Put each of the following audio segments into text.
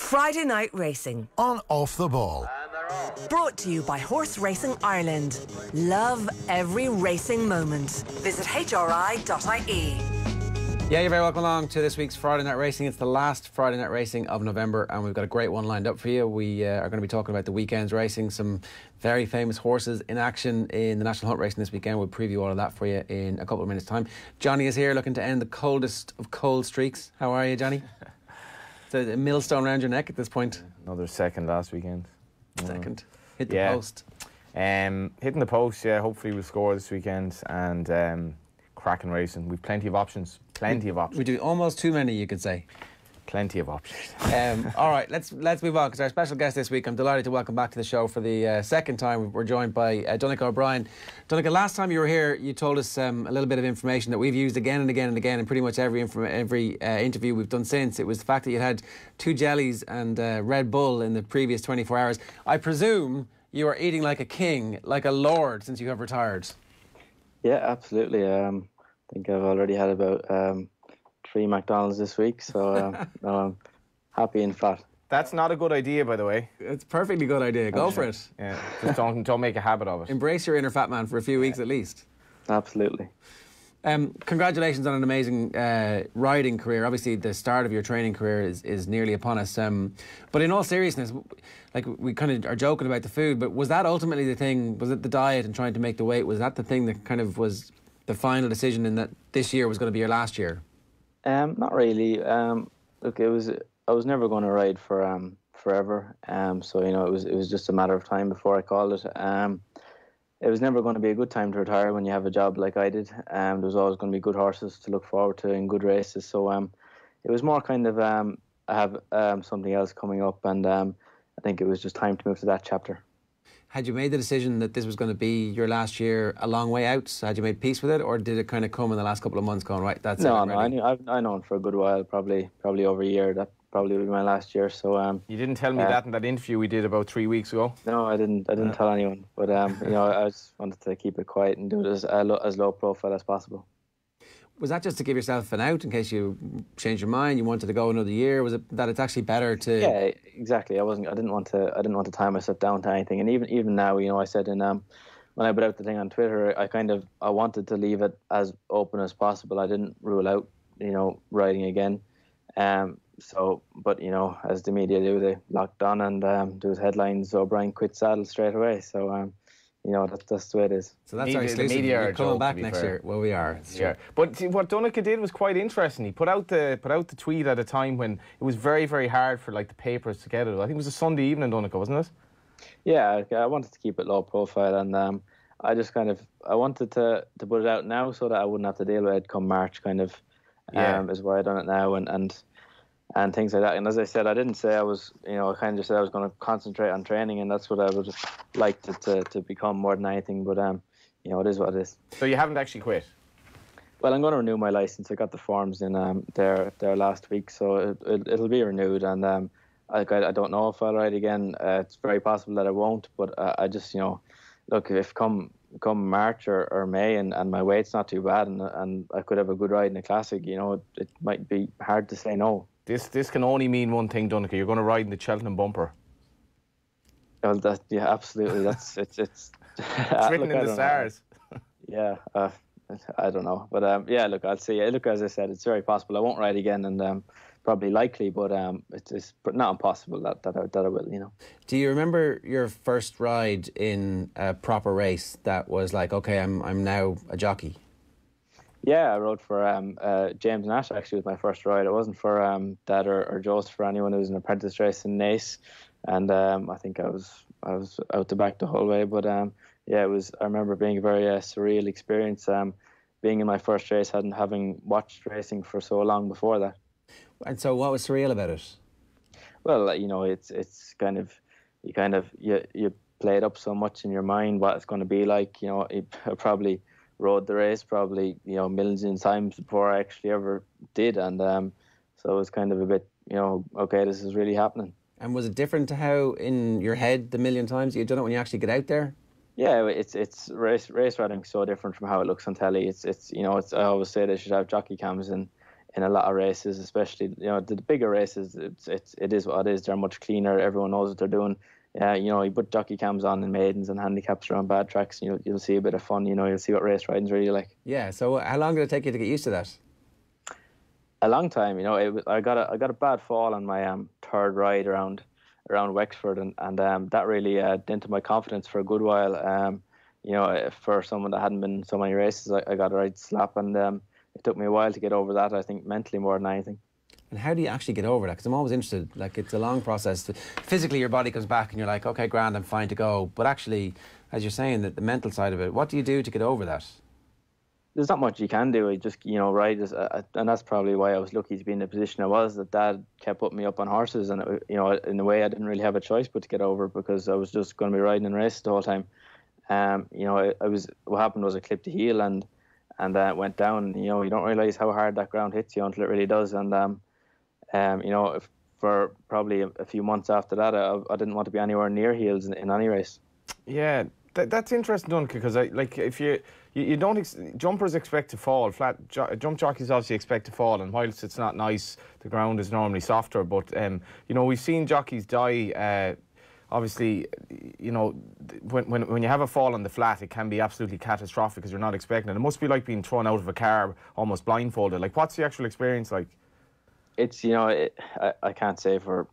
Friday Night Racing. On Off the Ball. Brought to you by Horse Racing Ireland. Love every racing moment. Visit hri.ie. Yeah, you're very welcome along to this week's Friday Night Racing. It's the last Friday Night Racing of November, and we've got a great one lined up for you. We are going to be talking about the weekend's racing, some very famous horses in action in the National Hunt Racing this weekend. We'll preview all of that for you in a couple of minutes' time. Johnny is here looking to end the coldest of cold streaks. How are you, Johnny? It's a millstone around your neck at this point. Another second last weekend. Second. Hit the post. Hitting the post, yeah. Hopefully we'll score this weekend, and cracking racing. We've plenty of options. We do almost too many, you could say. Plenty of options. All right, let's move on, because our special guest this week, I'm delighted to welcome back to the show for the second time. We're joined by Donnacha O'Brien. Donnacha, last time you were here, you told us a little bit of information that we've used again and again and again in pretty much every interview we've done since. It was the fact that you had 2 jellies and Red Bull in the previous 24 hours. I presume you are eating like a king, like a lord, since you have retired. Yeah, absolutely. I think I've already had about 3 McDonald's this week, so no, I'm happy and fat. That's not a good idea, by the way. It's a perfectly good idea. Go for it. Yeah, just don't make a habit of it. Embrace your inner fat man for a few weeks at least. Absolutely. Congratulations on an amazing riding career. Obviously, the start of your training career is nearly upon us. But in all seriousness, like, we kind of are joking about the food, but was that ultimately the thing? Was it the diet and trying to make the weight? Was that the thing that kind of was the final decision in that this year was going to be your last year? Not really. Look, I was never going to ride for forever. So it was just a matter of time before I called it. It was never going to be a good time to retire when you have a job like I did. There was always going to be good horses to look forward to and good races. So it was more kind of I have something else coming up, and I think it was just time to move to that chapter. Had you made the decision that this was going to be your last year a long way out? So had you made peace with it, or did it kind of come in the last couple of months going, right, that's it? No, I've known for a good while, probably over a year. That probably would be my last year. So you didn't tell me that in that interview we did about 3 weeks ago. No, I didn't tell anyone. But I just wanted to keep it quiet and do it as low profile as possible. Was that just to give yourself an out in case you changed your mind, you wanted to go another year? Was it that it's actually better to? Yeah, exactly. I didn't want to tie myself down to anything. And even now, I said when I put out the thing on Twitter, I wanted to leave it as open as possible. I didn't rule out riding again. But as the media do, they locked on and there was headlines. O'Brien quit saddle straight away. So that's the way it is. So that's our exclusive. We're coming back next year. Well, we are. Yeah. But see, what Donnacha did was quite interesting. He put out the tweet at a time when it was very, very hard for the papers to get it. I think it was a Sunday evening, Donnacha, wasn't it? Yeah, I wanted to keep it low profile, and I just I wanted to put it out now so that I wouldn't have to deal with it come March, is why I done it now, and things like that. And as I said, I didn't say I was, I kind of just said I was going to concentrate on training, and that's what I would like to become more than anything. But it is what it is. So you haven't actually quit? Well, I'm going to renew my license. I got the forms in there last week, so it'll be renewed. And I don't know if I'll ride again. It's very possible that I won't. But I just look, if come March or May and my weight's not too bad, and I could have a good ride in a classic, it might be hard to say no. This can only mean one thing, Donnacha. You're going to ride in the Cheltenham bumper. Well, yeah, absolutely. It's it's written in the stars. Yeah, I don't know, but yeah. Look, I'll see. Look, as I said, it's very possible I won't ride again, and probably likely, but it's not impossible that I will. Do you remember your first ride in a proper race that was like, okay, I'm now a jockey? Yeah, I rode for James Nash. Actually, was my first ride. It wasn't for Dad or Joseph, for anyone. It was an apprentice race in Naas, and I think I was out the back the whole way. But yeah, it was. I remember being a very surreal experience. Being in my first race, having watched racing for so long before that. And so, what was surreal about it? Well, it's kind of you play it up so much in your mind what it's going to be like. I probably rode the race millions of times before I actually ever did, and so it was kind of a bit okay, this is really happening. And was it different to how in your head the million times you've done it when you actually get out there? Yeah, it's race riding so different from how it looks on telly. It's I always say they should have jockey cams in in a lot of races, especially the bigger races. It is what it is. They're much cleaner. Everyone knows what they're doing. You put jockey cams on in maidens and handicaps around bad tracks, and you'll see a bit of fun. You'll see what race riding's really like. Yeah. So how long did it take you to get used to that? A long time. I got a bad fall on my third ride around Wexford, and that really dented my confidence for a good while. For someone that hadn't been in so many races, I got a right slap, and it took me a while to get over that. I think mentally more than anything. And how do you actually get over that? Because I'm always interested. Like, it's a long process. Physically, your body comes back and you're like, okay, grand, I'm fine to go. But actually, as you're saying, the mental side of it, what do you do to get over that? There's not much you can do. I just, ride. And that's probably why I was lucky to be in the position I was, that Dad kept putting me up on horses. And, in a way, I didn't really have a choice but to get over, because I was just going to be riding and racing the whole time. What happened was I clipped the heel and went down. You don't realise how hard that ground hits you until it really does. And, for probably a few months after that, I didn't want to be anywhere near heels in any race. Yeah, that's interesting, Donnacha, because if you don't jumpers expect to fall, jump jockeys obviously expect to fall, and whilst it's not nice, the ground is normally softer. But we've seen jockeys die. Obviously, when you have a fall on the flat, it can be absolutely catastrophic because you're not expecting it. It must be like being thrown out of a car almost blindfolded. Like, what's the actual experience like? It's I can't say for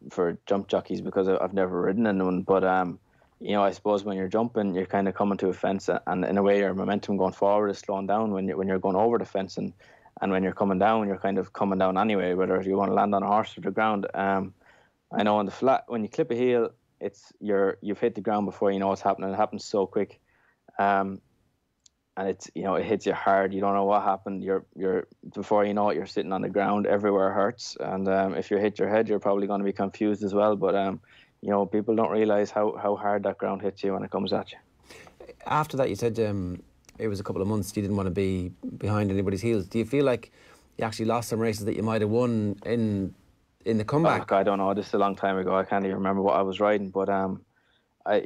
jump jockeys because I've never ridden in one, but I suppose when you're jumping, you're kind of coming to a fence, and in a way your momentum going forward is slowing down when you're going over the fence, and when you're coming down, you're kind of coming down anyway, whether you want to land on a horse or the ground. I know on the flat, when you clip a heel, you've hit the ground before you know what's happening. It happens so quick, and it's it hits you hard. You don't know what happened. You're before you know it, you're sitting on the ground. Everywhere hurts, and if you hit your head, you're probably going to be confused as well. But people don't realise how hard that ground hits you when it comes at you. After that, you said it was a couple of months. You didn't want to be behind anybody's heels. Do you feel like you actually lost some races that you might have won in the comeback? I don't know. This is a long time ago. I can't even remember what I was riding. But I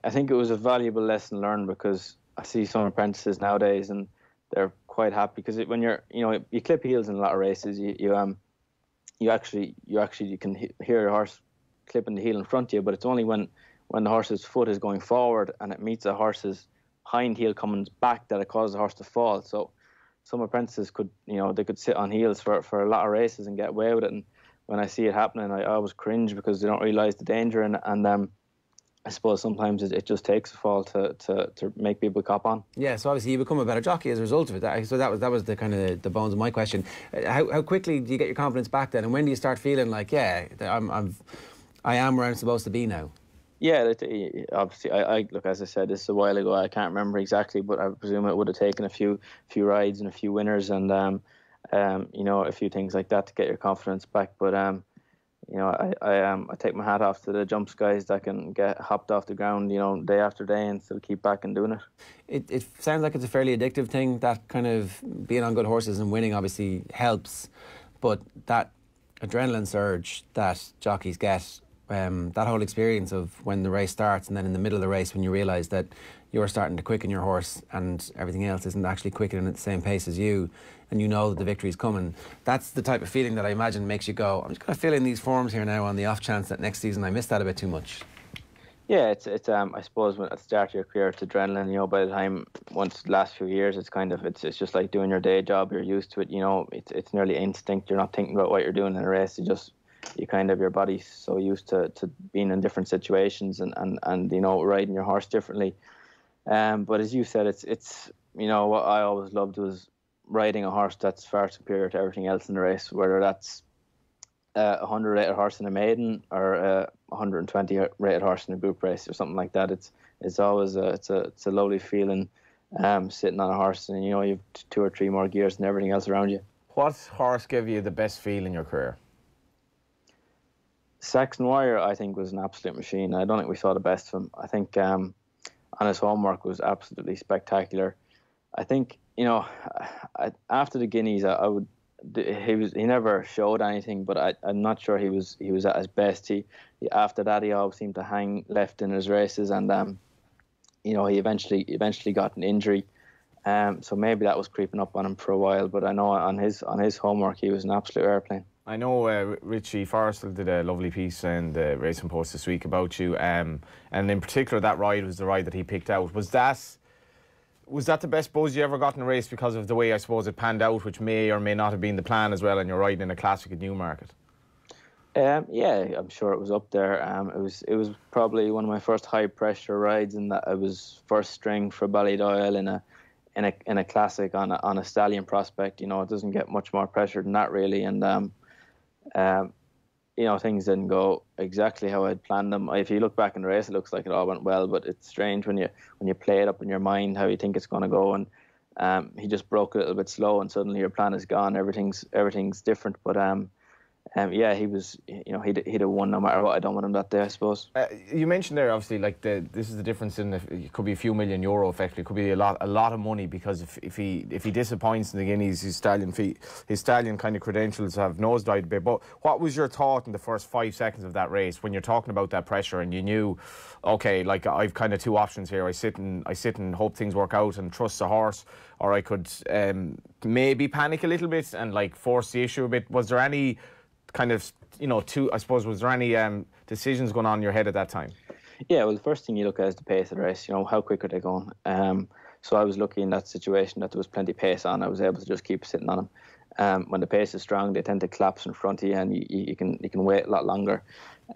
think it was a valuable lesson learned, because I see some apprentices nowadays and they're quite happy because when you clip heels in a lot of races, you actually can hear a horse clipping the heel in front of you, but it's only when the horse's foot is going forward and it meets a horse's hind heel coming back that it causes the horse to fall. So some apprentices could sit on heels for a lot of races and get away with it. And when I see it happening, I always cringe because they don't realise the danger. And I suppose sometimes it just takes a fall to make people cop on. Yeah, so obviously you become a better jockey as a result of it. So that was the kind of the bones of my question. How quickly do you get your confidence back then, and when do you start feeling like, yeah, I am where I'm supposed to be now? Yeah, obviously, I look, as I said, this is a while ago. I can't remember exactly, but I presume it would have taken a few rides and a few winners and a few things like that to get your confidence back. But I take my hat off to the jumps guys that can get hopped off the ground, day after day and still keep back and doing it. It sounds like it's a fairly addictive thing. That kind of being on good horses and winning obviously helps, but that adrenaline surge that jockeys get, that whole experience of when the race starts and then in the middle of the race when you realise that you're starting to quicken your horse and everything else isn't actually quickening at the same pace as you, and you know that the victory's coming. That's the type of feeling that I imagine makes you go, I'm just going to fill in these forms here now on the off chance that next season I miss that a bit too much. Yeah, it's I suppose at the start of your career it's adrenaline, by the time once the last few years it's just like doing your day job. You're used to it, it's nearly instinct. You're not thinking about what you're doing in a race. Your body's so used to being in different situations and riding your horse differently. But as you said, it's what I always loved was riding a horse that's far superior to everything else in the race, whether that's a 100 rated horse in a maiden or a 120 rated horse in a group race or something like that. It's always it's a lovely feeling sitting on a horse and you have 2 or 3 more gears than everything else around you. What horse gave you the best feel in your career? Saxon Warrior, I think, was an absolute machine. I don't think we saw the best of him. I think on his homework was absolutely spectacular. I think after the Guineas, he never showed anything, but I'm not sure he was at his best. After that he always seemed to hang left in his races, and he eventually got an injury, So maybe that was creeping up on him for a while. But I know on his homework, he was an absolute airplane. I know Richie Forrestal did a lovely piece in the Racing Post this week about you, and in particular that ride was the ride that he picked out. Was that the best buzz you ever got in a race because of the way I suppose it panned out, which may or may not have been the plan as well, and you're riding in a classic at Newmarket? Yeah, I'm sure it was up there. It was probably one of my first high pressure rides, in that I was first string for Ballydoyle in a classic on a stallion prospect. You know, it doesn't get much more pressure than that really, and you know, things didn't go exactly how I'd planned them. If you look back in the race, it looks like it all went well, but it's strange when you play it up in your mind how you think it's going to go, and he just broke a little bit slow, and suddenly your plan is gone. Everything's different, but yeah, he was, you know, he'd have won no matter what I'd done with him that day, I suppose. You mentioned there, obviously, like this is the difference in it could be a few million euro. Effectively, it could be a lot of money, because if he disappoints in the Guineas, his stallion kind of credentials have nosedived a bit. But what was your thought in the first 5 seconds of that race when you're talking about that pressure and you knew, okay, like I've kind of two options here. I sit and hope things work out and trust the horse, or I could maybe panic a little bit and like force the issue a bit. Was there any kind of, you know, was there any decisions going on in your head at that time? Yeah, well, the first thing you look at is the pace of the race. You know, how quick are they going? So I was lucky in that situation that there was plenty of pace on. I was able to just keep sitting on them. When the pace is strong, they tend to collapse in front of you, and you can wait a lot longer.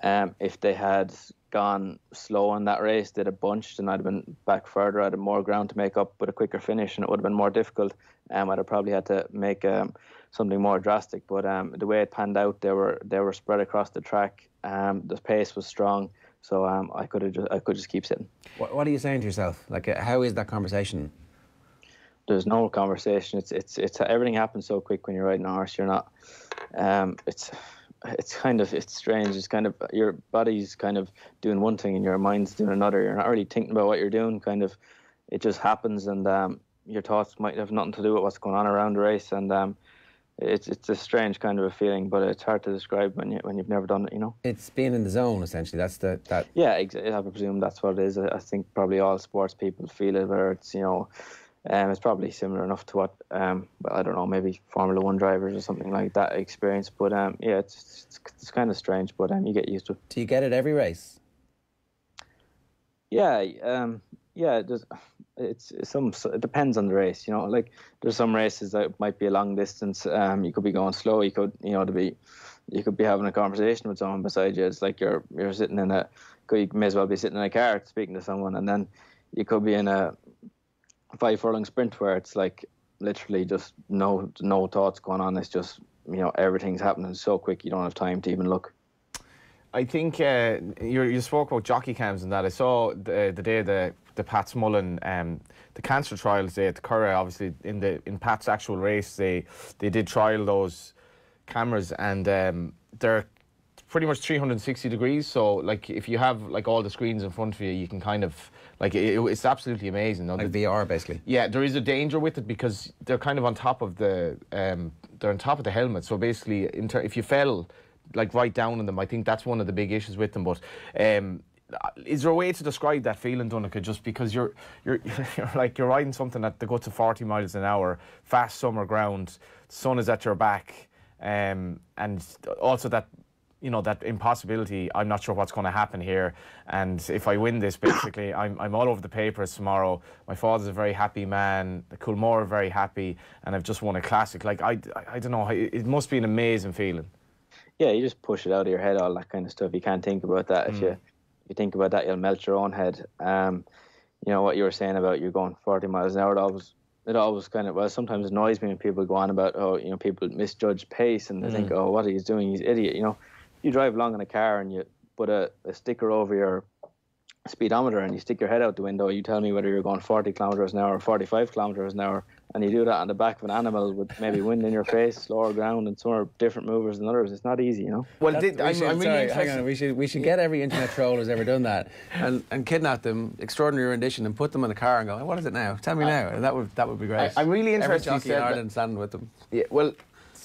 If they had gone slow in that race, they'd have bunched, and I'd have been back further. I'd have more ground to make up with a quicker finish, and it would have been more difficult. I'd have probably had to make something more drastic. But the way it panned out, they were spread across the track. The pace was strong, so I could just keep sitting. What are you saying to yourself? Like, how is that conversation? There's no conversation. It's everything happens so quick when you're riding a horse. You're not. It's strange. It's kind of, your body's kind of doing one thing and your mind's doing another. You're not really thinking about what you're doing. Kind of, it just happens, and your thoughts might have nothing to do with what's going on around the race, and it's a strange kind of a feeling, but it's hard to describe when you've never done it. You know, it's being in the zone essentially. That's that. Yeah, I presume that's what it is. I think probably all sports people feel it, where it's, you know. It's probably similar enough to what, well, I don't know, maybe Formula One drivers or something like that experience. But yeah, it's kind of strange, but you get used to it. Do you get it every race? Yeah, yeah. It depends on the race. You know, like there's some races that might be a long distance. You could be going slow. You could be having a conversation with someone beside you. It's like you're sitting you may as well be sitting in a car speaking to someone, and then you could be in a 5 furlong sprint where it's like literally just no thoughts going on. It's just, you know, everything's happening so quick you don't have time to even look. I think you spoke about jockey cams and that. I saw the day the Pat Smullen the cancer trials day at the Curragh, obviously in Pat's actual race they did trial those cameras, and they're pretty much 360 degrees. So like if you have like all the screens in front of you, you can kind of like it's absolutely amazing. Like VR basically. Yeah, there is a danger with it because they're kind of on top of the helmet. So basically, if you fell like right down on them, I think that's one of the big issues with them. But is there a way to describe that feeling, Donnacha? Just because you're riding something that they go to 40 miles an hour, fast summer ground, sun is at your back, and also that, you know, that impossibility. I'm not sure what's going to happen here, and if I win this, basically, I'm all over the papers tomorrow. My father's a very happy man. The Coolmore are very happy, and I've just won a classic. Like I don't know. It must be an amazing feeling. Yeah, you just push it out of your head, all that kind of stuff. You can't think about that. If you think about that, you'll melt your own head. You know what you were saying about you're going 40 miles an hour. It always kind of, well, sometimes annoys me when people go on about, oh, you know, people misjudge pace and they think, oh, what he's doing, he's an idiot, you know. You drive along in a car and you put a sticker over your speedometer and you stick your head out the window. You tell me whether you're going 40 kilometres an hour or 45 kilometres an hour, and you do that on the back of an animal with maybe wind in your face, slower ground, and some are different movers than others. It's not easy, you know. Well, I'm really hang on. We should get every internet troll who's ever done that and kidnap them, extraordinary rendition, and put them in a car and go, what is it now? Tell me now. And that would be great. I'm really interested. Every jockey in Ireland standing with them. Yeah, well.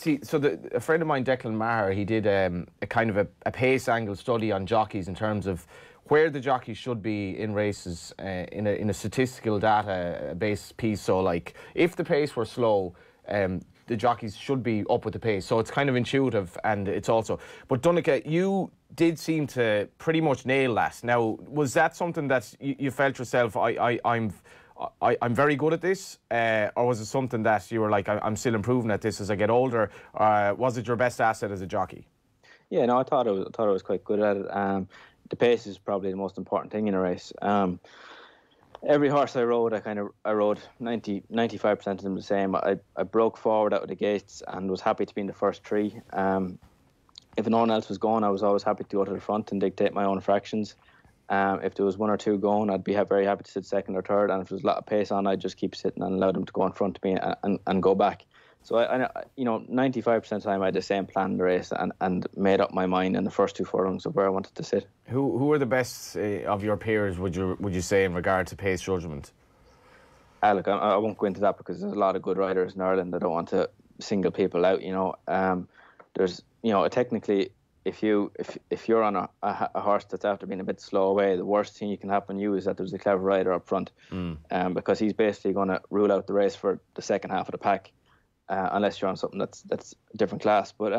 See, so a friend of mine, Declan Maher, he did a kind of a pace angle study on jockeys in terms of where the jockeys should be in races in a statistical data-based piece. So, like, if the pace were slow, the jockeys should be up with the pace. So it's kind of intuitive, and it's also... But Donnacha, you did seem to pretty much nail that. Now, was that something that you felt yourself, I'm very good at this, or was it something that you were like, I'm still improving at this as I get older? Was it your best asset as a jockey? Yeah, no, I thought I was quite good at it. The pace is probably the most important thing in a race. Every horse I rode, I rode 95% of them the same. I broke forward out of the gates and was happy to be in the first three. If no one else was going, I was always happy to go to the front and dictate my own fractions. If there was one or two going, I'd be very happy to sit second or third. And if there was a lot of pace on, I'd just keep sitting and allow them to go in front of me and go back. So, 95% of the time I had the same plan in the race and made up my mind in the first two furlongs of where I wanted to sit. Who were the best of your peers, would you say, in regard to pace judgment? Look, I won't go into that because there's a lot of good riders in Ireland. I don't want to single people out, There's, technically, if you're on a horse that's after being a bit slow away, the worst thing you can happen to you is that there's a clever rider up front, because he's basically going to rule out the race for the second half of the pack, unless you're on something that's a different class. But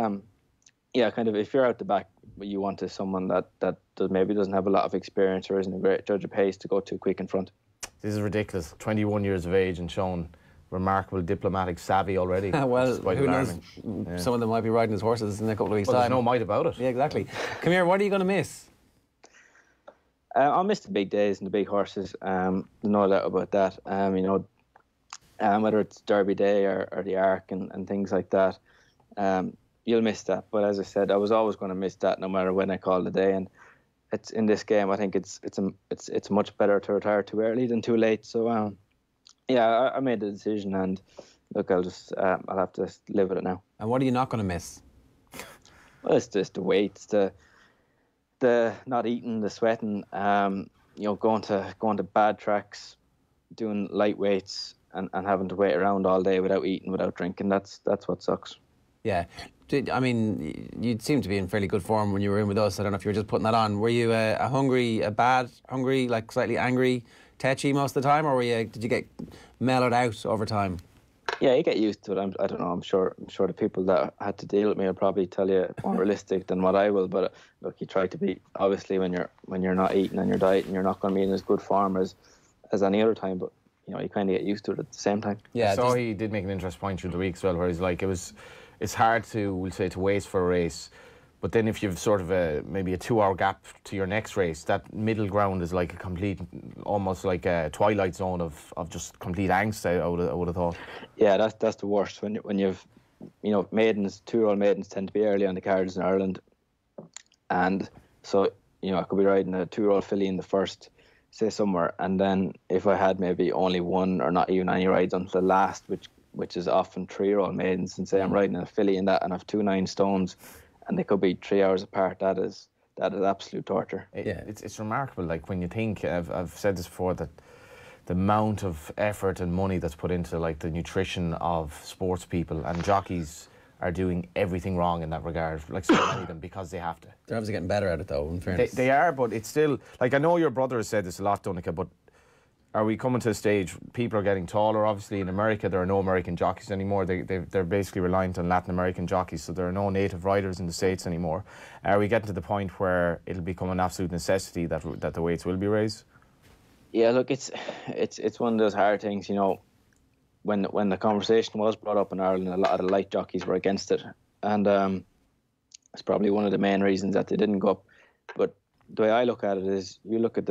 if you're out the back, you want someone that maybe doesn't have a lot of experience or isn't a great judge of pace to go too quick in front. This is ridiculous. 21 years of age and shown remarkable diplomatic savvy already. Well, who alarming. knows? Yeah. Some of them might be riding as horses in a couple of weeks' time. There's no might about it. Yeah, exactly. Come here, what are you going to miss? I'll miss the big days and the big horses. No doubt about that. Whether it's Derby Day or the Arc and things like that, you'll miss that. But as I said, I was always going to miss that no matter when I call the day. And it's in this game, I think it's much better to retire too early than too late. So I made the decision, and look, I'll have to live with it now. And what are you not going to miss? Well, it's just the weights, the not eating, the sweating, going to bad tracks, doing light weights, and having to wait around all day without eating, without drinking. That's what sucks. Yeah. You seemed to be in fairly good form when you were in with us. I don't know if you were just putting that on. Were you a bad hungry, like slightly angry, tetchy most of the time, or did you get mellowed out over time? Yeah, you get used to it. I don't know. I'm sure the people that had to deal with me will probably tell you more realistic than what I will. But look, you try to be, obviously when you're not eating and you're dieting, you're not going to be in as good form as any other time. But you kind of get used to it at the same time. Yeah. So he did make an interesting point through the week as well, where he's like, it's hard to waste for a race. But then if you've sort of maybe a 2-hour gap to your next race, that middle ground is like a complete, almost like a twilight zone of just complete angst, I would have thought. Yeah, that's the worst. When you've, maidens, 2-year-old maidens tend to be early on the cards in Ireland. And so, I could be riding a 2-year-old filly in the first, say somewhere, and then if I had maybe only one or not even any rides until the last, which is often 3-year-old maidens, and say I'm riding a filly in that and I've 2 9 stones, and they could be 3 hours apart. That is absolute torture. It's remarkable. Like when you think, I've said this before, that the amount of effort and money that's put into like the nutrition of sports people, and jockeys are doing everything wrong in that regard. Like so many of them, because they have to. They're obviously getting better at it though, in fairness. They are, but it's still like, I know your brother has said this a lot, Donnacha, but are we coming to a stage, people are getting taller? Obviously in America there are no American jockeys anymore. They're basically reliant on Latin American jockeys, so there are no native riders in the States anymore. Are we getting to the point where it'll become an absolute necessity that the weights will be raised? Yeah, look, it's one of those hard things, when the conversation was brought up in Ireland, a lot of the light jockeys were against it, and it's probably one of the main reasons that they didn't go up. But the way I look at it is, you look at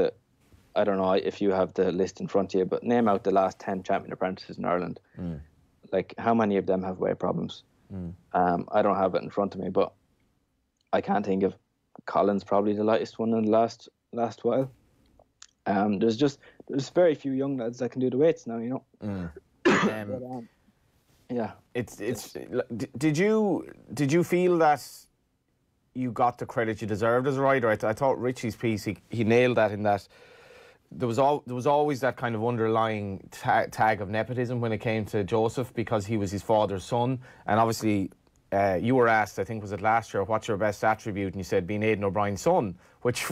I don't know if you have the list in front of you, but name out the last 10 champion apprentices in Ireland. Like, how many of them have weight problems? I don't have it in front of me, but I can't think of. Colin's probably the lightest one in the last while. There's very few young lads that can do the weights now, But, yeah. Did you feel that you got the credit you deserved as a rider? I thought Richie's piece, he nailed that, in that there was always that kind of underlying tag of nepotism when it came to Joseph, because he was his father's son, and obviously you were asked, I think was it last year, what's your best attribute, and you said being Aidan O'Brien's son, which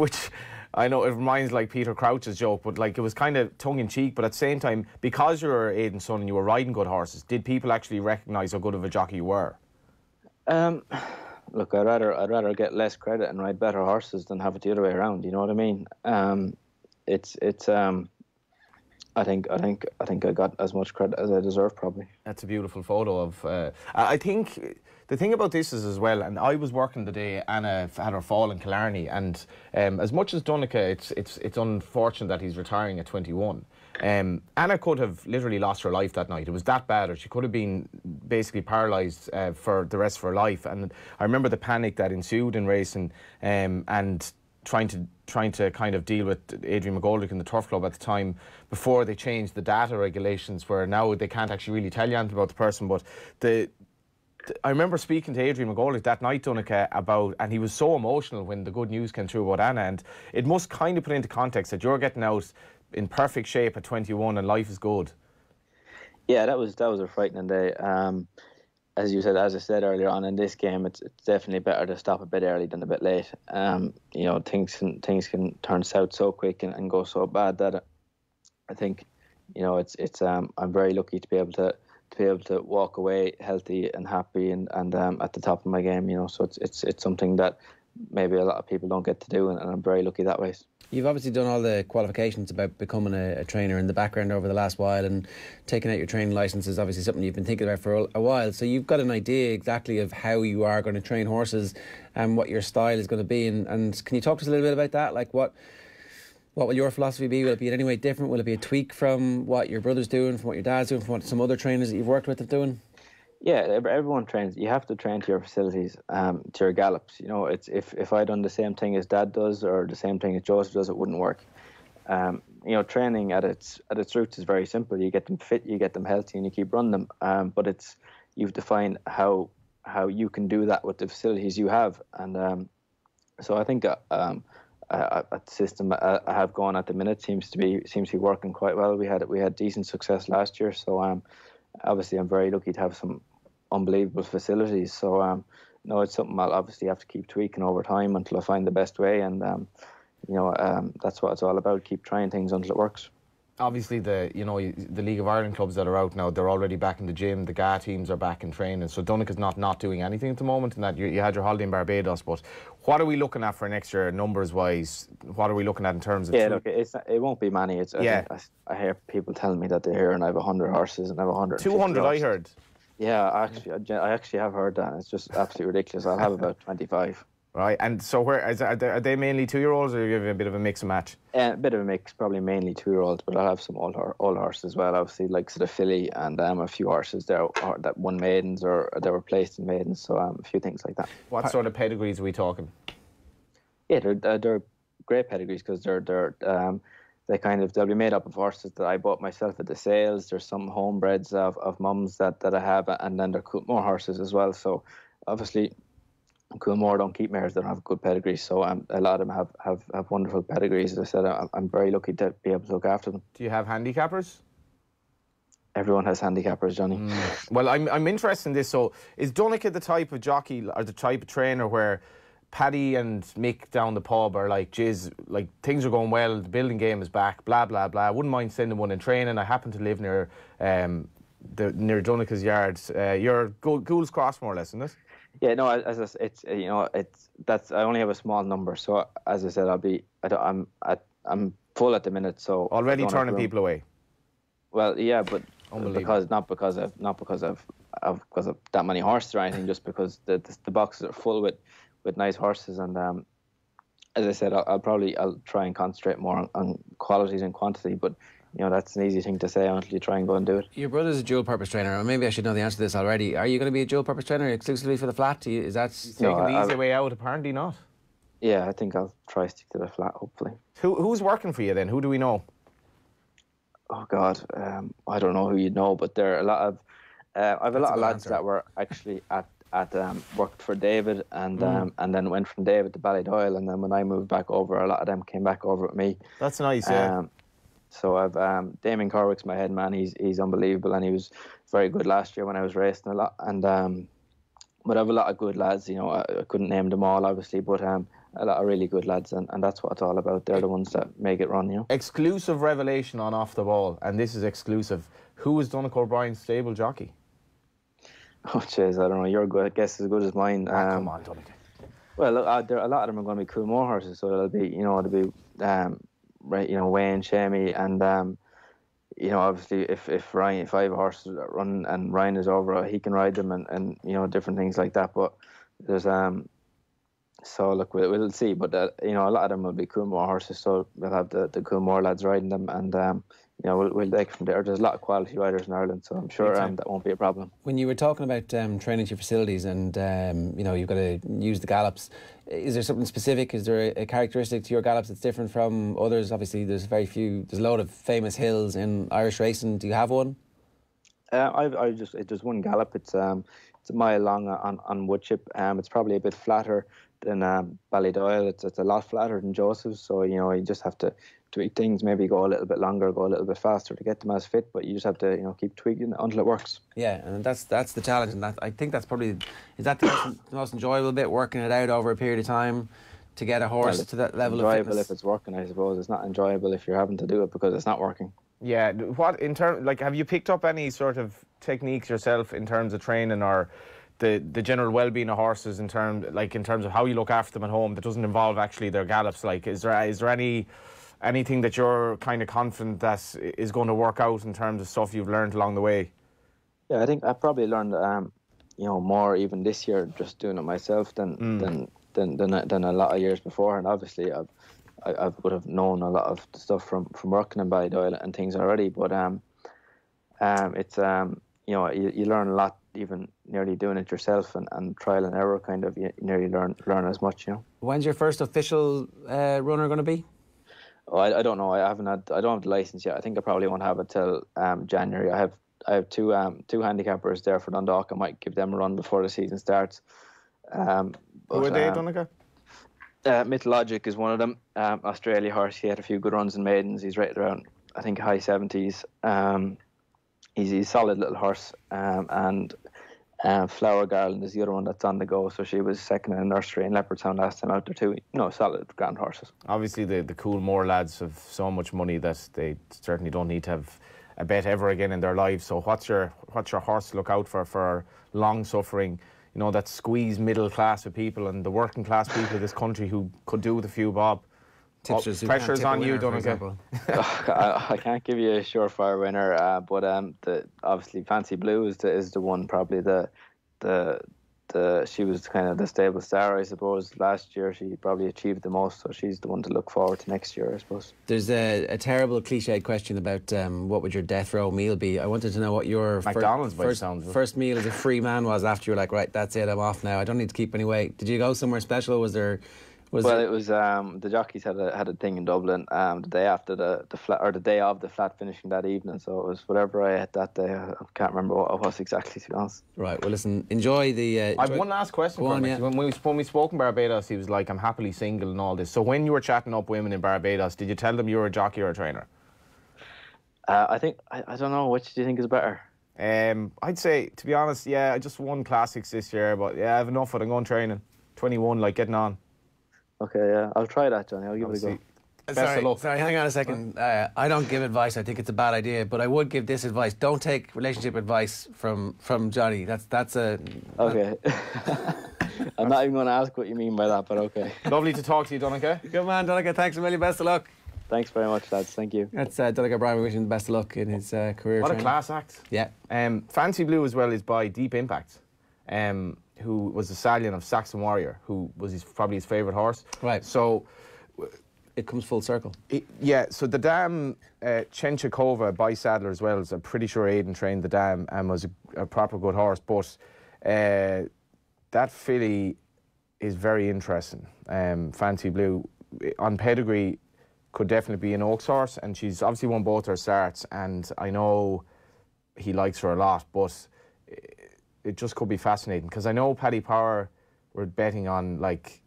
I know it reminds like Peter Crouch's joke, but like it was kind of tongue in cheek. But at the same time, because you were Aidan's son and you were riding good horses, did people actually recognise how good of a jockey you were? Look, I'd rather get less credit and ride better horses than have it the other way around. You know what I mean? I think I got as much credit as I deserve, probably. That's a beautiful photo of. I think the thing about this is as well, and I was working the day Anna had her fall in Killarney, and as much as Donnacha, it's unfortunate that he's retiring at 21. Anna could have literally lost her life that night. It was that bad, or she could have been basically paralysed for the rest of her life. And I remember the panic that ensued in racing, and trying to kind of deal with Adrian McGoldrick in the Turf Club at the time, before they changed the data regulations, where now they can't actually really tell you anything about the person. But I remember speaking to Adrian McGoldrick that night, Donnacha, about, and he was so emotional when the good news came through about Anna, and it must kind of put into context that you're getting out in perfect shape at 21 and life is good. Yeah, that was a frightening day. As I said earlier on, in this game, it's definitely better to stop a bit early than a bit late. You know, things can turn south so quick and go so bad that I think, you know, I'm very lucky to be able to walk away healthy and happy and at the top of my game. You know, so it's something that maybe a lot of people don't get to do, and I'm very lucky that way. You've obviously done all the qualifications about becoming a trainer in the background over the last while, and taking out your training licence is obviously something you've been thinking about for a while. So you've got an idea exactly of how you are going to train horses and what your style is going to be. And can you talk to us a little bit about that? Like what will your philosophy be? Will it be in any way different? Will it be a tweak from what your brother's doing, from what your dad's doing, from what some other trainers that you've worked with are doing? Yeah, everyone trains. You have to train to your facilities, to your gallops. You know, it's if I done the same thing as Dad does or the same thing as Joseph does, it wouldn't work. You know, training at its roots is very simple. You get them fit, you get them healthy, and you keep running them. But you have to find how you can do that with the facilities you have. And so I think a system I have going at the minute seems to be working quite well. We had decent success last year, so obviously I'm very lucky to have some unbelievable facilities. So no, it's something I'll obviously have to keep tweaking over time until I find the best way. And you know, that's what it's all about. Keep trying things until it works. Obviously, the League of Ireland clubs that are out now, they're already back in the gym. The GA teams are back in training. So Donnacha's not doing anything at the moment, and that you had your holiday in Barbados. But what are we looking at for next year, numbers wise? What are we looking at in terms of? Yeah, look, it won't be many. I hear people telling me that they're here and I have 100 horses and I have 100. 200, I heard. Yeah, I actually have heard that. It's just absolutely ridiculous. I'll have about 25. Right, and so are they mainly 2-year-olds, or are you giving a bit of a mix and match? A bit of a mix, probably mainly 2-year-olds, but I'll have some old horses as well, obviously, like sort of filly, and a few horses there that won maidens or they were placed in maidens, so a few things like that. What sort of pedigrees are we talking? Yeah, they're great pedigrees because they'll be made up of horses that I bought myself at the sales. There's some homebreds of mums that I have, and then there are more horses as well. So obviously, Coolmore don't keep mares that don't have good pedigrees, so a lot of them have wonderful pedigrees. As I said, I'm very lucky to be able to look after them. Do you have handicappers? Everyone has handicappers, Johnny. Well, I'm interested in this. So, is Donnacha the type of jockey or the type of trainer where Paddy and Mick down the pub are like, "Jizz, like things are going well, the building game is back, blah blah blah. I wouldn't mind sending one in training. I happen to live near near Donnacha's yards. You're Gould's Cross, more or less, isn't it?" Yeah, no. I only have a small number, so as I said, I'm full at the minute. So already turning people away. Well, yeah, but not because of that many horses or anything, just because the boxes are full with nice horses, and as I said, I'll try and concentrate more on quality than quantity, but you know, that's an easy thing to say until you try and go and do it. Your brother's a dual-purpose trainer, or maybe I should know the answer to this already. Are you going to be a dual-purpose trainer exclusively for the flat? Is that taking the easy way out? Apparently not. Yeah, I think I'll try to stick to the flat, hopefully. Who's working for you then? Who do we know? Oh God, I don't know who you know, but there are a lot of I have a lot of lads that were actually at worked for David and then went from David to Ballydoyle, and then when I moved back over, a lot of them came back over with me. That's nice, yeah. So I've Damien Corwick's my head man. He's unbelievable, and he was very good last year when I was racing a lot. And But I have a lot of good lads. You know, I couldn't name them all, obviously, but a lot of really good lads, and that's what it's all about. They're the ones that make it run, you know. Exclusive revelation on Off the Ball, and this is exclusive. Who is Donnacha O'Brien's stable jockey? Oh, jeez, I don't know. Your guess is as good as mine. Come on, Donnacha. Well, look, a lot of them are going to be Coolmore horses, so it'll be, right, Wayne, Shamey, and obviously if Ryan, if I have a horse that run and Ryan is over, he can ride them, and different things like that. But there's so look, we'll see. But a lot of them will be Coolmore horses, so we'll have the Coolmore lads riding them, and we'll take from there. There's a lot of quality riders in Ireland, so I'm sure that won't be a problem. When you were talking about training to your facilities and you've got to use the gallops, is there something specific? Is there a characteristic to your gallops that's different from others? Obviously, there's a load of famous hills in Irish racing. Do you have one? Just one gallop. It's a mile long on wood chip. It's probably a bit flatter than Ballydoyle. It's a lot flatter than Joseph's, so you just have to tweak things, maybe go a little bit longer, go a little bit faster to get them as fit, but you just have to keep tweaking it until it works. Yeah, and that's the challenge, and I think that's probably, is that the most enjoyable bit, working it out over a period of time to get a horse to that level of fitness? Enjoyable if it's working, I suppose. It's not enjoyable if you're having to do it because it's not working. Yeah, what in terms, like, have you picked up any sort of techniques yourself in terms of training, or the general well-being of horses in terms of how you look after them at home that doesn't involve actually their gallops? Like, is there anything that you're kind of confident that is going to work out in terms of stuff you've learned along the way? Yeah, I think I probably learned more even this year just doing it myself than a lot of years before. And obviously I would have known a lot of the stuff from working in Ballydoyle and things already, but it's you learn a lot even nearly doing it yourself, and trial and error kind of, you nearly learn as much. When's your first official runner going to be? Oh, I don't know. I don't have the license yet. I think I probably won't have it till January. I have two handicappers there for Dundalk. I might give them a run before the season starts. Who are they, Donnacha? Mythologic is one of them. Australia horse. He had a few good runs in maidens. He's rated around, I think, high 70s. He's a solid little horse. And Flower Garland is the other one that's on the go. So she was second in nursery in Leopardstown last time out there too. Solid grand horses. Obviously, the Coolmore lads have so much money that they certainly don't need to have a bet ever again in their lives. So what's your horse to look out for long suffering? That squeeze middle class of people and the working class people of this country who could do with a few bob. Pressure's on you, Donnacha. I can't give you a surefire winner, but obviously Fancy Blue is the one, probably she was kind of the stable star, I suppose. Last year she probably achieved the most, so she's the one to look forward to next year, I suppose. There's a terrible cliched question about what would your death row meal be. I wanted to know what your first meal as a free man was after you were like, right, that's it, I'm off now, I don't need to keep any weight. Did you go somewhere special? It was the jockeys had a thing in Dublin the day after the flat, or the day of the flat finishing that evening, so it was whatever I ate that day. I can't remember what it was exactly, to be honest. Right, well listen, enjoy the I have one last question for you. When we spoke in Barbados, he was like, I'm happily single and all this. So when you were chatting up women in Barbados, did you tell them you were a jockey or a trainer? I think I don't know, which do you think is better? I'd say, to be honest, yeah, I just won classics this year, but yeah, I have enough of it. I'm going training. 21, like, getting on. Okay, yeah, I'll try that, Johnny. I'll give it a go. Best of luck. Sorry, hang on a second. I don't give advice. I think it's a bad idea, but I would give this advice. Don't take relationship advice from Johnny. That's a... Okay. I'm not even going to ask what you mean by that, but okay. Lovely to talk to you, Donnacha. Good man, Donnacha. Thanks a million. Best of luck. Thanks very much, lads. Thank you. That's Donnacha O'Brien. We wish him the best of luck in his career. What training. a class act. Yeah. Fancy Blue as well is by Deep Impact. Who was the stallion of Saxon Warrior, who was probably his favourite horse. Right. So it comes full circle. So the dam, Chenchikova by Sadler as well, is I'm pretty sure Aidan trained the dam and was a proper good horse. But that filly is very interesting. Fancy Blue, on pedigree, could definitely be an Oaks horse, and she's obviously won both her starts, and I know he likes her a lot, but it just could be fascinating, because I know Paddy Power were betting on, like,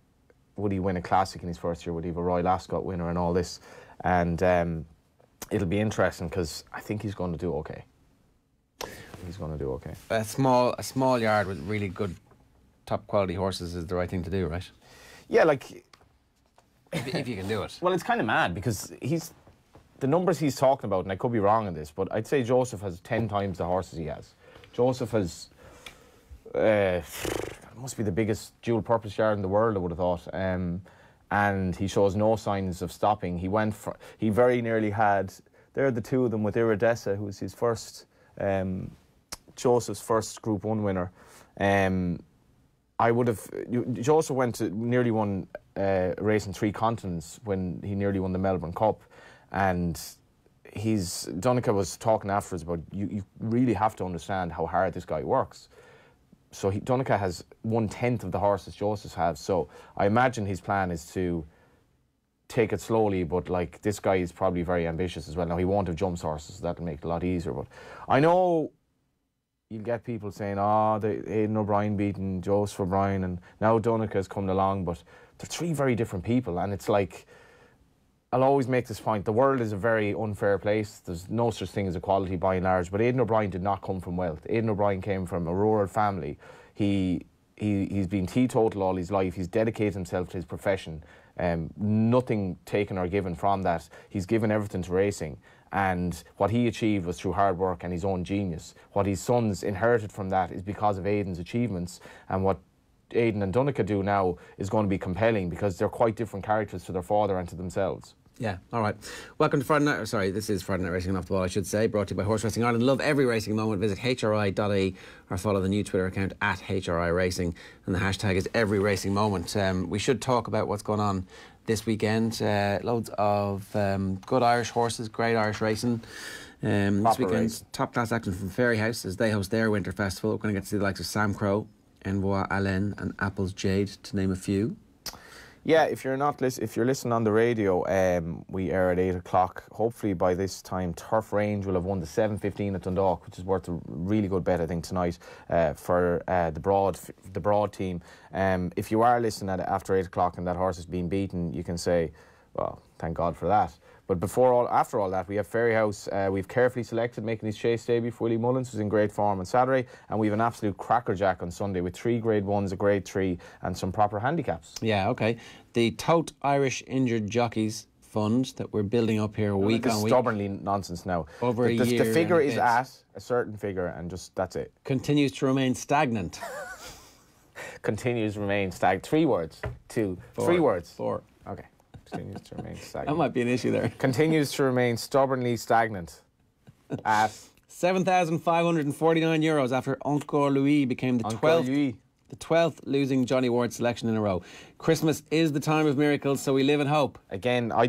would he win a classic in his first year? Would he have a Royal Ascot winner and all this? And it'll be interesting, because I think he's going to do okay. He's going to do okay. A small yard with really good top quality horses is the right thing to do, right? Yeah, like If you can do it. well, it's kind of mad because the numbers he's talking about, and I could be wrong on this, but I'd say Joseph has 10 times the horses he has. Joseph has must be the biggest dual-purpose yard in the world, I would have thought. And he shows no signs of stopping. He very nearly had. There are the two of them with Iridessa, who was his first, Joseph's first Group 1 winner. Joseph nearly won a race in 3 continents when he nearly won the Melbourne Cup. And Donnacha was talking afterwards about you really have to understand how hard this guy works. So Donnacha has 1/10 of the horses Joseph has. So I imagine his plan is to take it slowly, but like this guy is probably very ambitious as well. Now he won't have jumps horses, so that'll make it a lot easier. But I know you'll get people saying, Aidan O'Brien beating Joseph O'Brien, and now Donnacha's coming along, but they're 3 very different people, and it's like, I'll always make this point, the world is a very unfair place. There's no such thing as equality by and large, but Aidan O'Brien did not come from wealth. Aidan O'Brien came from a rural family. He's been teetotal all his life. He's dedicated himself to his profession. Nothing taken or given from that. He's given everything to racing. And what he achieved was through hard work and his own genius. What his sons inherited from that is because of Aidan's achievements. And what Aidan and Donnacha do now is going to be compelling because they're quite different characters to their father and to themselves. Yeah, all right. Welcome to Friday Night. Sorry, this is Friday Night Racing Off the Ball, I should say, brought to you by Horse Racing Ireland. Love every racing moment. Visit hri.ie or follow the new Twitter account at HRI Racing, and the hashtag is every racing moment. We should talk about what's going on this weekend. Loads of good Irish horses, great Irish racing. This weekend, top class action from Fairyhouse as they host their winter festival. We're going to get to see the likes of Sam Crow, Envoy Allen, and Apple's Jade, to name a few. Yeah, if you're listening on the radio, we air at 8 o'clock. Hopefully by this time, Turf Range will have won the 7:15 at Dundalk, which is worth a really good bet, I think, tonight for the Broad team. If you are listening after 8 o'clock and that horse is being beaten, you can say, well, thank God for that. But after all that, we have Fairyhouse. We've carefully selected making his chase debut for Willie Mullins, who's in great form on Saturday, and we have an absolute crackerjack on Sunday with 3 Grade 1s, a Grade 3, and some proper handicaps. Yeah, okay. The Tote Irish Injured Jockeys Fund that we're building up here week on week. Stubbornly nonsense now. Over a year. The figure is at a certain figure, and just that's it. Continues to remain stagnant. Continues to remain stagnant. 3 words. 2. 4. 3 words. 4. Okay. Continues to remain stagnant. That might be an issue there. Continues to remain stubbornly stagnant at €7,549 after Encore Louis became the 12th losing Johnny Ward selection in a row. Christmas is the time of miracles, so we live in hope. Again, I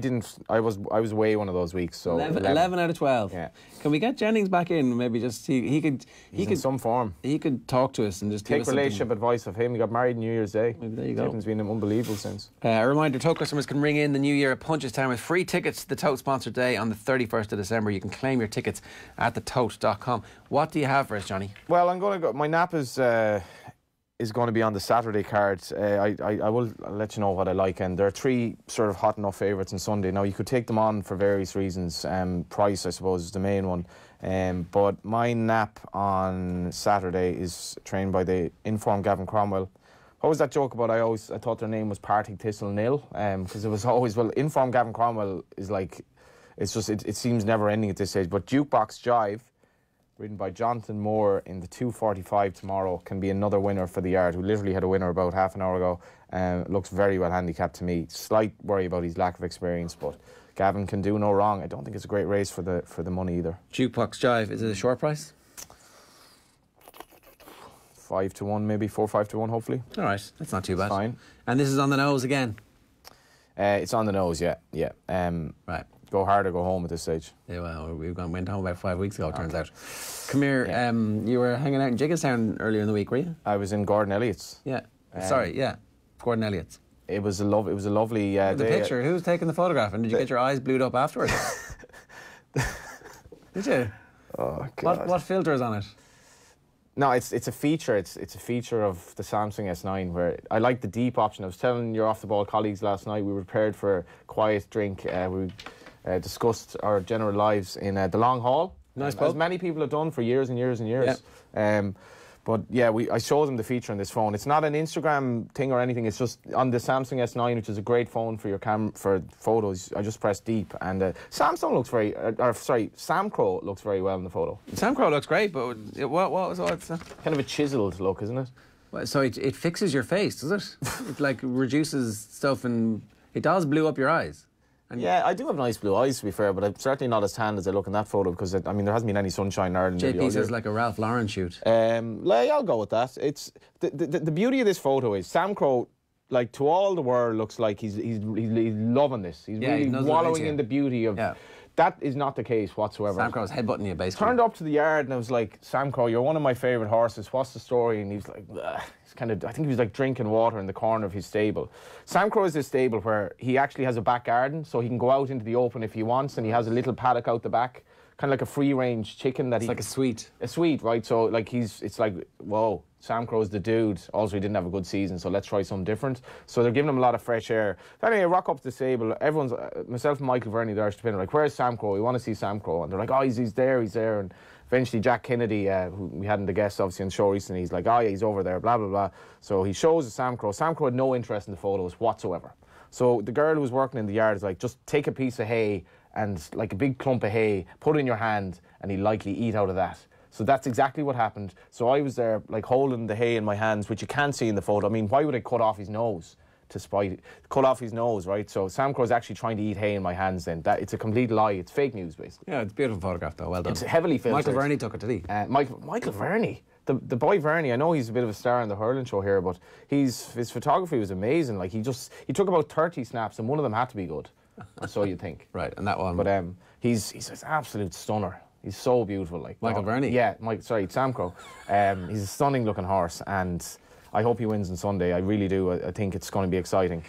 was away one of those weeks, so 11 out of 12. Yeah. Can we get Jennings back in? Maybe just he could in some form. He could talk to us and just take relationship advice of him. He got married New Year's Day. Maybe there you go. It's been unbelievable since. A reminder: Tote customers can ring in the new year at Punchestown with free tickets to the Tote sponsored day on the 31st of December. You can claim your tickets at thetote.com. What do you have for us, Johnny? Well, I'm going to go. My nap is going to be on the Saturday card. I'll let you know what I like, and there are 3 sort of hot enough favourites on Sunday. Now you could take them on for various reasons. Price, I suppose, is the main one. But my nap on Saturday is trained by the informed Gavin Cromwell. What was that joke about? I thought their name was Partick Thistle Nil, because it was always, well, informed Gavin Cromwell is like, it's just, it seems never ending at this stage. But Jukebox Jive, ridden by Jonathan Moore in the 2:45 tomorrow, can be another winner for the yard, who literally had a winner about half an hour ago. Looks very well handicapped to me. Slight worry about his lack of experience, but Gavin can do no wrong. I don't think it's a great race for the money either. Jukebox Jive, is it a short price? 5 to 1, maybe 4 or 5 to 1, hopefully. All right, that's not too bad. Fine. And this is on the nose again. It's on the nose, yeah. Right. Go hard or go home at this stage. Yeah, well, went home about 5 weeks ago, it turns out. Come here, you were hanging out in Jiggestown earlier in the week, were you? I was in Gordon Elliott's. Yeah. Gordon Elliott's. It was a lovely the day. picture, who was taking the photograph, and did you get your eyes blued up afterwards? Did you? Oh, God. What filter is on it? No, it's a feature. It's a feature of the Samsung S9 where I like the deep option. I was telling your off-the-ball colleagues last night, we were prepared for a quiet drink. We discussed our general lives in the long haul. Nice as many people have done for years and years and years. Yeah. But yeah, I showed them the feature on this phone. It's not an Instagram thing or anything. It's just on the Samsung S9, which is a great phone for your for photos. I just press deep, and Samsung looks very, Samcro looks very well in the photo. Samcro looks great, but what was it? Kind of a chiseled look, isn't it? Well, so it fixes your face, does it? It like reduces stuff, and it does blue up your eyes. And yeah, I do have nice blue eyes, to be fair, but I'm certainly not as tanned as I look in that photo because, I mean, there hasn't been any sunshine in Ireland. JP says like a Ralph Lauren shoot. I'll go with that. It's the beauty of this photo is Sam Crow, like, to all the world, looks like he's loving this. He's really wallowing in the beauty of... Yeah. That is not the case whatsoever. Sam Crow's headbutting you, basically. Turned up to the yard and I was like, Sam Crow, you're one of my favourite horses. What's the story? And he was like, he's kind of, I think he was like drinking water in the corner of his stable. Sam Crow is this stable where he actually has a back garden, so he can go out into the open if he wants, and he has a little paddock out the back, kind of like a free-range chicken that it's like a suite. A suite, right? So like it's like, whoa, Sam Crow's the dude. Also, he didn't have a good season, so let's try something different. So they're giving him a lot of fresh air. Then anyway, I rock up to the stable. Everyone's, myself and Michael Verney, they're like, where's Sam Crow? We want to see Sam Crow. And they're like, oh, he's there. And eventually Jack Kennedy, who we hadn't the guest obviously on the show recently, he's like, oh yeah, he's over there, blah, blah, blah. So he shows the Sam Crow. Sam Crow had no interest in the photos whatsoever. So the girl who was working in the yard is like, just take a piece of hay and like a big clump of hay, put it in your hand, and he'll likely eat out of that. So that's exactly what happened. So I was there, like, holding the hay in my hands, which you can't see in the photo. I mean, why would I cut off his nose to spite it? Cut off his nose, right? So Sam Crow's actually trying to eat hay in my hands then. It's a complete lie. It's fake news, basically. Yeah, it's a beautiful photograph, though. Well done. It's heavily filtered. Michael Verney took it, did he? Michael Verney. The boy Verney, I know he's a bit of a star in the hurling show here, but his photography was amazing. Like, he took about 30 snaps, and one of them had to be good. So you think. Right, and that one. But he's an absolute stunner. He's so beautiful, like Michael Verney. Yeah, Sam Crow. He's a stunning looking horse, and I hope he wins on Sunday. I really do. I think it's going to be exciting.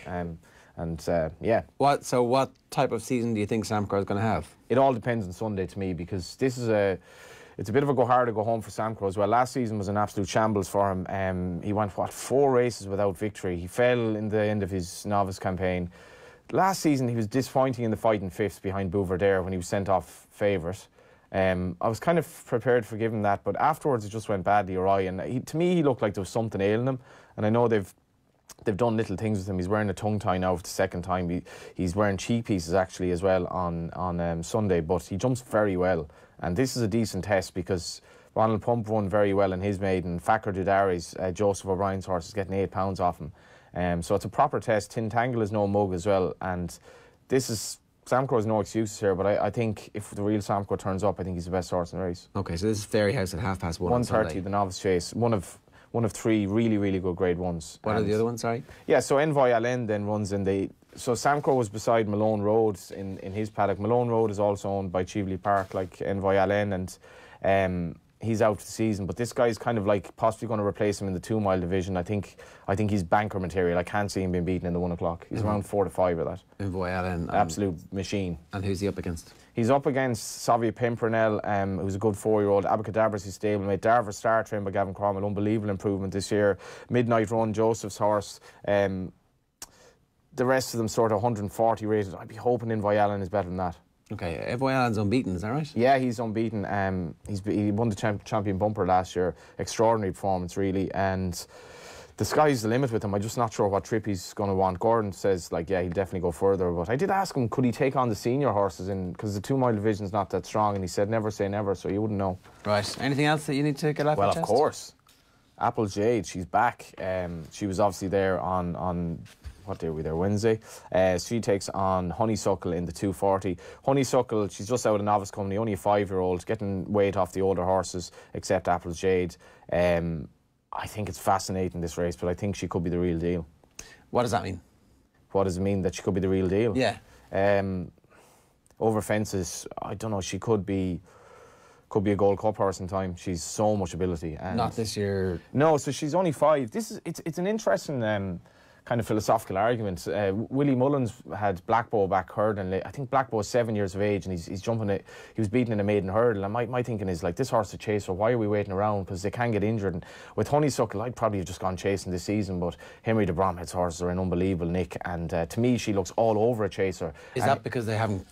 Yeah. What type of season do you think Sam Crow is going to have? It all depends on Sunday to me, because it's a bit of a go hard or go home for Sam Crow as well. Last season was an absolute shambles for him. He went 4 races without victory. He fell in the end of his novice campaign. Last season he was disappointing in the fighting fifths behind Bouverdere when he was sent off favourite. I was kind of prepared to forgive him that, but afterwards it just went badly awry, and to me he looked like there was something ailing him. And I know they've done little things with him. He's wearing a tongue tie now for the second time. He's wearing cheek pieces actually as well on Sunday, but he jumps very well, and this is a decent test because Ronald Pump won very well in his maiden. Fakir Dudari's Joseph O'Brien's horse is getting 8 pounds off him, so it's a proper test. Tintangle is no mug as well, and this is. Sam Crow has no excuses here, but I think if the real Sam Crow turns up, I think he's the best horse in the race. Okay, so this is Fairyhouse at 1:30. 1:30, the novice chase. One of 3 really, really good grade ones. What are the other ones, sorry? Yeah, so Envoy Allen then runs in the... So Sam Crow was beside Malone Road in his paddock. Malone Road is also owned by Cheveley Park, like Envoy Allen, and he's out for the season. But this guy's kind of like possibly going to replace him in the 2 mile division. I think he's banker material. I can't see him being beaten in the 1 o'clock. He's around 4 to 5 of that. Envoy Allen. Absolute machine. And who's he up against? He's up against Savia Pimpernel, who's a good 4-year-old. Abacadabra's his stablemate. Darver Star, trained by Gavin Cromwell. Unbelievable improvement this year. Midnight Run, Joseph's horse. The rest of them sort of 140 rated. I'd be hoping Envoy Allen is better than that. Okay, Envoy Allen's unbeaten, is that right? Yeah, he's unbeaten. He won the champion bumper last year. Extraordinary performance, really. And the sky's the limit with him. I'm just not sure what trip he's going to want. Gordon says, like, yeah, he'll definitely go further. But I did ask him, could he take on the senior horses because the 2 mile division's not that strong. And he said, never say never, so you wouldn't know. Right. Anything else that you need to get off your chest? Well, of course. Apple Jade, she's back. She was obviously there on what day were we there? Wednesday. She takes on Honeysuckle in the 240. Honeysuckle, she's just out of novice company, only a 5-year-old, getting weight off the older horses, except Apple Jade. I think it's fascinating, this race, but I think she could be the real deal. What does that mean? What does it mean that she could be the real deal? Yeah. Over fences, I don't know, she could be a Gold Cup horse in time. She's so much ability. And not this year. No, so she's only 5. It's an interesting kind of philosophical argument. Willie Mullins had Blackbow back hurdling. I think Blackbow's 7 years of age and he's jumping it. He was beaten in a maiden hurdle. And my thinking is, like, this horse is a chaser. Why are we waiting around? Because they can get injured. And with Honeysuckle, I'd probably have just gone chasing this season. But Henry de Bromhead's horses are in unbelievable nick. And to me, she looks all over a chaser. Is that because they haven't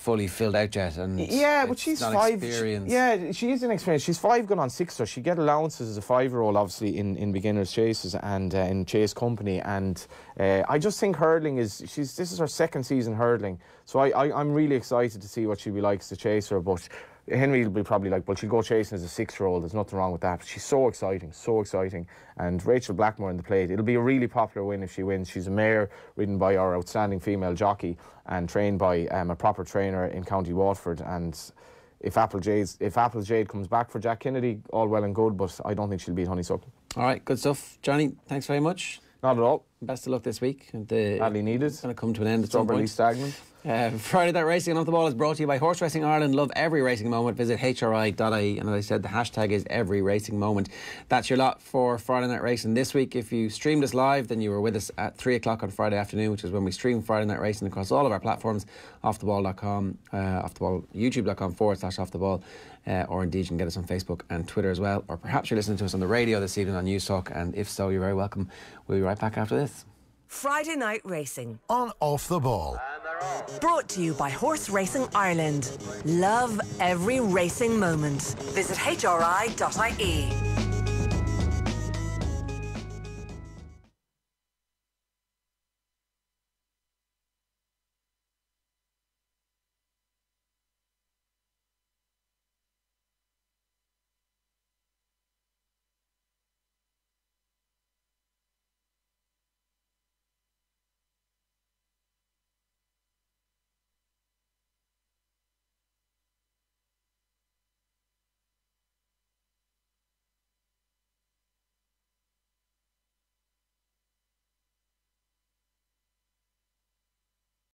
fully filled out yet, and yeah, but she's not 5. experienced. Yeah, she is inexperienced. She's 5 going on 6, so she get allowances as a 5-year-old, obviously in beginners chases and in chase company. And I just think hurdling this is her second season hurdling, so I'm really excited to see what she'll be like as a chaser. But Henry will be probably like, well, she'll go chasing as a 6-year-old. There's nothing wrong with that. But she's so exciting, so exciting. And Rachel Blackmore in the plate. It'll be a really popular win if she wins. She's a mare ridden by our outstanding female jockey and trained by a proper trainer in County Waterford. And if Applegate comes back for Jack Kennedy, all well and good. But I don't think she'll beat Honeysuckle. All right, good stuff, Johnny. Thanks very much. Not at all. Best of luck this week. Badly needed. It's going to come to an end at some point. Stagnant. Friday Night Racing and Off the Ball is brought to you by Horse Racing Ireland. Love every racing moment. Visit hri.ie. And as I said, the hashtag is every racing moment. That's your lot for Friday Night Racing this week. If you streamed us live, then you were with us at 3 o'clock on Friday afternoon, which is when we stream Friday Night Racing across all of our platforms. Offtheball.com, youtube.com/offtheball, or indeed you can get us on Facebook and Twitter as well. Or perhaps you're listening to us on the radio this evening on News Talk, and if so, you're very welcome. We'll be right back after this. Friday Night Racing on Off the Ball. Brought to you by Horse Racing Ireland. Love every racing moment. Visit hri.ie.